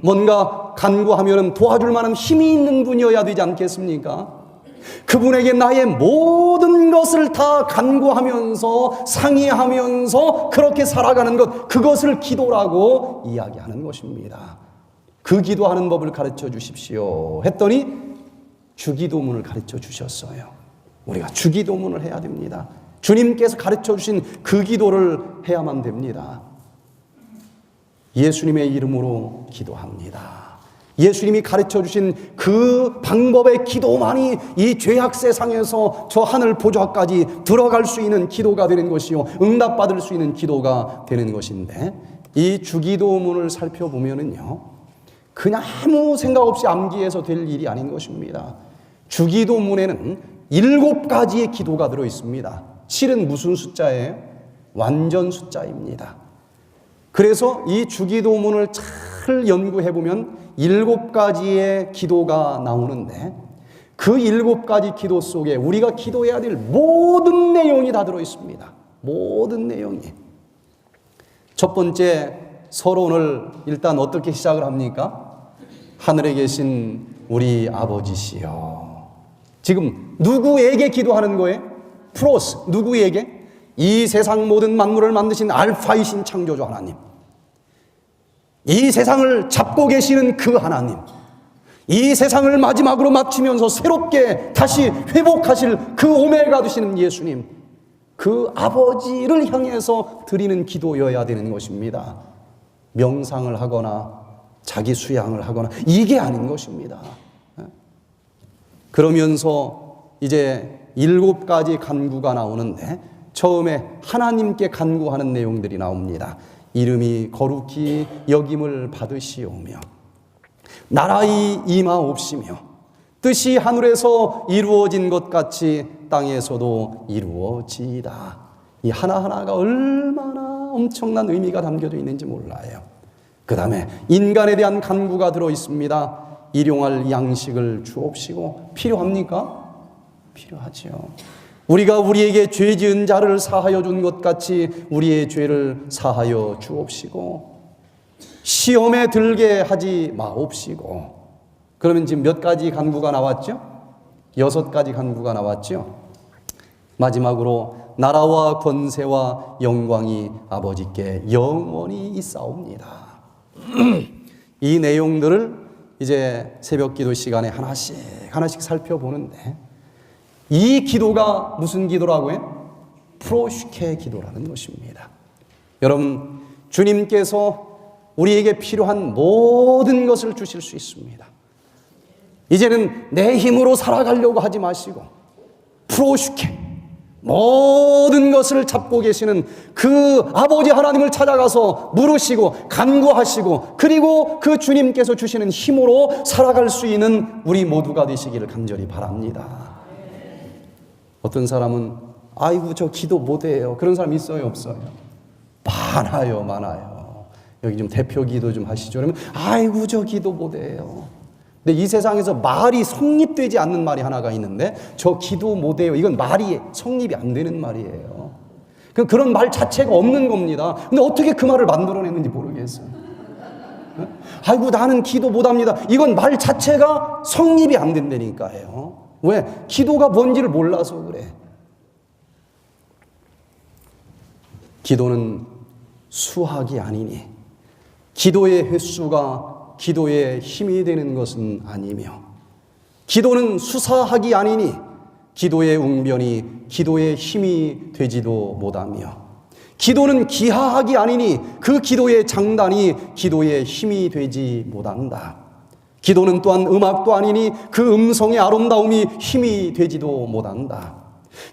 뭔가 간구하면 도와줄 만한 힘이 있는 분이어야 되지 않겠습니까? 그분에게 나의 모든 것을 다 간구하면서 상의하면서 그렇게 살아가는 것, 그것을 기도라고 이야기하는 것입니다. 그 기도하는 법을 가르쳐 주십시오 했더니 주기도문을 가르쳐 주셨어요. 우리가 주기도문을 해야 됩니다. 주님께서 가르쳐 주신 그 기도를 해야만 됩니다. 예수님의 이름으로 기도합니다. 예수님이 가르쳐 주신 그 방법의 기도만이 이 죄악 세상에서 저 하늘 보좌까지 들어갈 수 있는 기도가 되는 것이요, 응답받을 수 있는 기도가 되는 것인데, 이 주기도문을 살펴보면은요, 그냥 아무 생각 없이 암기해서 될 일이 아닌 것입니다. 주기도문에는 7가지의 기도가 들어 있습니다. 7은 무슨 숫자예요? 완전 숫자입니다. 그래서 이 주기도문을 잘 연구해 보면 7가지의 기도가 나오는데, 그 7가지 기도 속에 우리가 기도해야 될 모든 내용이 다 들어 있습니다. 모든 내용이. 첫 번째 서론을 일단 어떻게 시작을 합니까? 하늘에 계신 우리 아버지시여. 지금 누구에게 기도하는 거예요? 프로스, 누구에게? 이 세상 모든 만물을 만드신 알파이신 창조주 하나님, 이 세상을 잡고 계시는 그 하나님, 이 세상을 마지막으로 마치면서 새롭게 다시 회복하실 그 오메가 되시는 예수님, 그 아버지를 향해서 드리는 기도여야 되는 것입니다. 명상을 하거나 자기 수양을 하거나 이게 아닌 것입니다. 그러면서 이제 7가지 간구가 나오는데, 처음에 하나님께 간구하는 내용들이 나옵니다. 이름이 거룩히 여김을 받으시오며, 나라의 임하옵시며, 뜻이 하늘에서 이루어진 것 같이 땅에서도 이루어지이다. 이 하나하나가 얼마나 엄청난 의미가 담겨져 있는지 몰라요. 그 다음에 인간에 대한 간구가 들어 있습니다. 일용할 양식을 주옵시고. 필요합니까? 필요하죠. 우리가 우리에게 죄 지은 자를 사하여 준 것 같이 우리의 죄를 사하여 주옵시고, 시험에 들게 하지 마옵시고. 그러면 지금 몇 가지 간구가 나왔죠? 6가지 간구가 나왔죠? 마지막으로 나라와 권세와 영광이 아버지께 영원히 있사옵니다. 이 내용들을 이제 새벽 기도 시간에 하나씩 살펴보는데, 이 기도가 무슨 기도라고요? 프로슈케 기도라는 것입니다. 여러분, 주님께서 우리에게 필요한 모든 것을 주실 수 있습니다. 이제는 내 힘으로 살아가려고 하지 마시고 프로슈케, 모든 것을 잡고 계시는 그 아버지 하나님을 찾아가서 물으시고 간구하시고, 그리고 그 주님께서 주시는 힘으로 살아갈 수 있는 우리 모두가 되시기를 간절히 바랍니다. 어떤 사람은 아이고 저 기도 못해요, 그런 사람 있어요, 없어요? 많아요. 여기 좀 대표 기도 좀 하시죠. 그러면 아이고 저 기도 못해요. 근데 이 세상에서 말이 성립되지 않는 말이 하나가 있는데, 저 기도 못해요, 이건 말이 성립이 안 되는 말이에요. 그런 말 자체가 없는 겁니다. 근데 어떻게 그 말을 만들어냈는지 모르겠어요. 아이고 나는 기도 못합니다, 이건 말 자체가 성립이 안 된다니까요. 왜? 기도가 뭔지를 몰라서 그래. 기도는 수학이 아니니, 기도의 횟수가 기도의 힘이 되는 것은 아니며, 기도는 수사학이 아니니 기도의 웅변이 기도의 힘이 되지도 못하며, 기도는 기하학이 아니니 그 기도의 장단이 기도의 힘이 되지 못한다. 기도는 또한 음악도 아니니 그 음성의 아름다움이 힘이 되지도 못한다.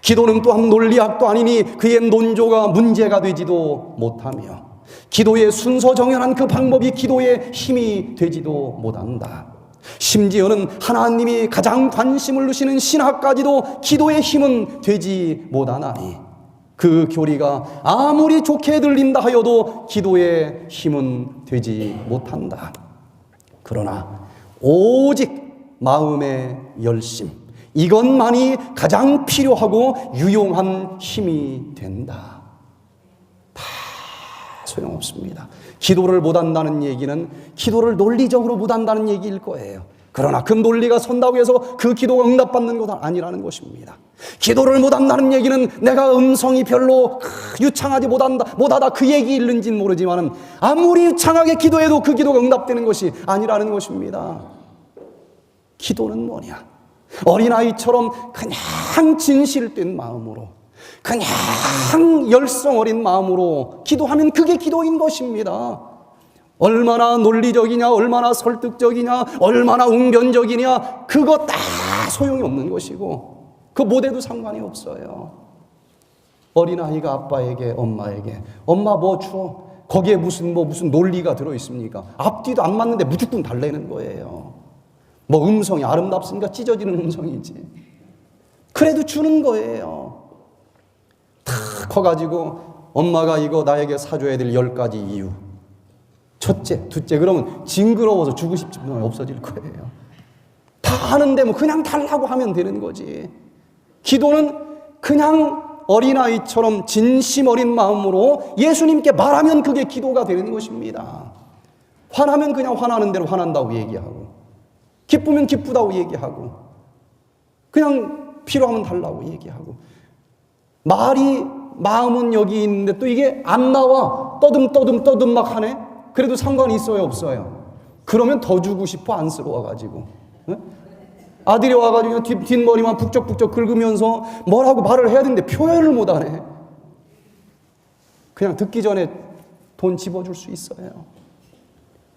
기도는 또한 논리학도 아니니 그의 논조가 문제가 되지도 못하며, 기도의 순서 정연한 그 방법이 기도의 힘이 되지도 못한다. 심지어는 하나님이 가장 관심을 두시는 신학까지도 기도의 힘은 되지 못하나니 그 교리가 아무리 좋게 들린다 하여도 기도의 힘은 되지 못한다. 그러나 오직 마음의 열심, 이것만이 가장 필요하고 유용한 힘이 된다. 다 소용없습니다. 기도를 못한다는 얘기는 기도를 논리적으로 못한다는 얘기일 거예요. 그러나 그 논리가 선다고 해서 그 기도가 응답받는 것은 아니라는 것입니다. 기도를 못한다는 얘기는 내가 음성이 별로 유창하지 못하다 그 얘기일는지는 모르지만 아무리 유창하게 기도해도 그 기도가 응답되는 것이 아니라는 것입니다. 기도는 뭐냐? 어린아이처럼 그냥 진실된 마음으로, 그냥 열성 어린 마음으로 기도하면 그게 기도인 것입니다. 얼마나 논리적이냐, 얼마나 설득적이냐, 얼마나 웅변적이냐, 그거 다 소용이 없는 것이고 그 못해도 상관이 없어요. 어린아이가 아빠에게, 엄마에게 엄마 뭐 줘? 거기에 무슨 논리가 들어있습니까? 앞뒤도 안 맞는데 무조건 달래는 거예요. 뭐 음성이 아름답습니까? 찢어지는 음성이지. 그래도 주는 거예요. 다 커가지고 엄마가 이거 나에게 사줘야 될 10가지 이유. 첫째, 둘째, 그러면 징그러워서 주고 싶지만 없어질 거예요. 다 하는데 뭐 그냥 달라고 하면 되는 거지. 기도는 그냥 어린아이처럼 진심 어린 마음으로 예수님께 말하면 그게 기도가 되는 것입니다. 화나면 그냥 화나는 대로 화난다고 얘기하고, 기쁘면 기쁘다고 얘기하고, 그냥 필요하면 달라고 얘기하고, 마음은 여기 있는데 또 이게 안 나와. 떠듬 막 하네. 그래도 상관이 있어요, 없어요? 그러면 더 주고 싶어, 안쓰러워가지고. 네? 아들이 와가지고 뒷머리만 북적북적 긁으면서 뭐라고 말을 해야 되는데 표현을 못하네. 그냥 듣기 전에 돈 집어줄 수 있어요.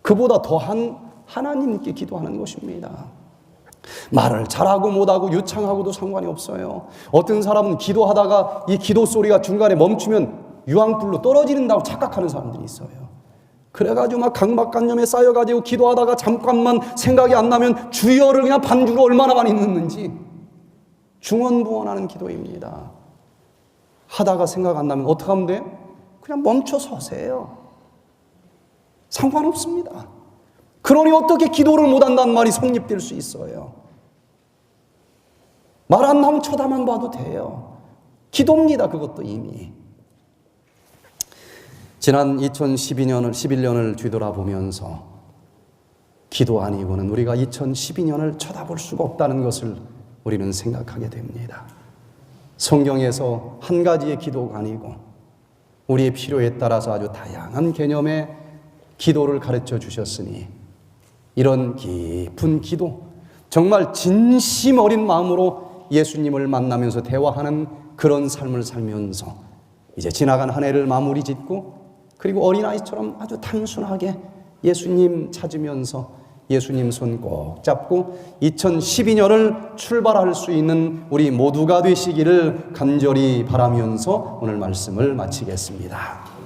그보다 더한 하나님께 기도하는 것입니다. 말을 잘하고 못하고 유창하고도 상관이 없어요. 어떤 사람은 기도하다가 이 기도 소리가 중간에 멈추면 유황불로 떨어지는다고 착각하는 사람들이 있어요. 그래가지고 막 강박관념에 쌓여가지고 기도하다가 잠깐만 생각이 안 나면 주여를 그냥 반주로 얼마나 많이 넣는지. 중언부언하는 기도입니다. 하다가 생각 안 나면 어떻게 하면 돼? 그냥 멈춰 서세요. 상관없습니다. 그러니 어떻게 기도를 못한다는 말이 성립될 수 있어요? 말 안 나오면 쳐다만 봐도 돼요. 기도입니다. 그것도 이미. 지난 2011년을 뒤돌아보면서 기도 아니고는 우리가 2012년을 쳐다볼 수가 없다는 것을 우리는 생각하게 됩니다. 성경에서 한 가지의 기도가 아니고 우리의 필요에 따라서 아주 다양한 개념의 기도를 가르쳐 주셨으니 이런 깊은 기도, 정말 진심 어린 마음으로 예수님을 만나면서 대화하는 그런 삶을 살면서 이제 지나간 한 해를 마무리 짓고 그리고 어린아이처럼 아주 단순하게 예수님 찾으면서 예수님 손 꼭 잡고 2012년을 출발할 수 있는 우리 모두가 되시기를 간절히 바라면서 오늘 말씀을 마치겠습니다.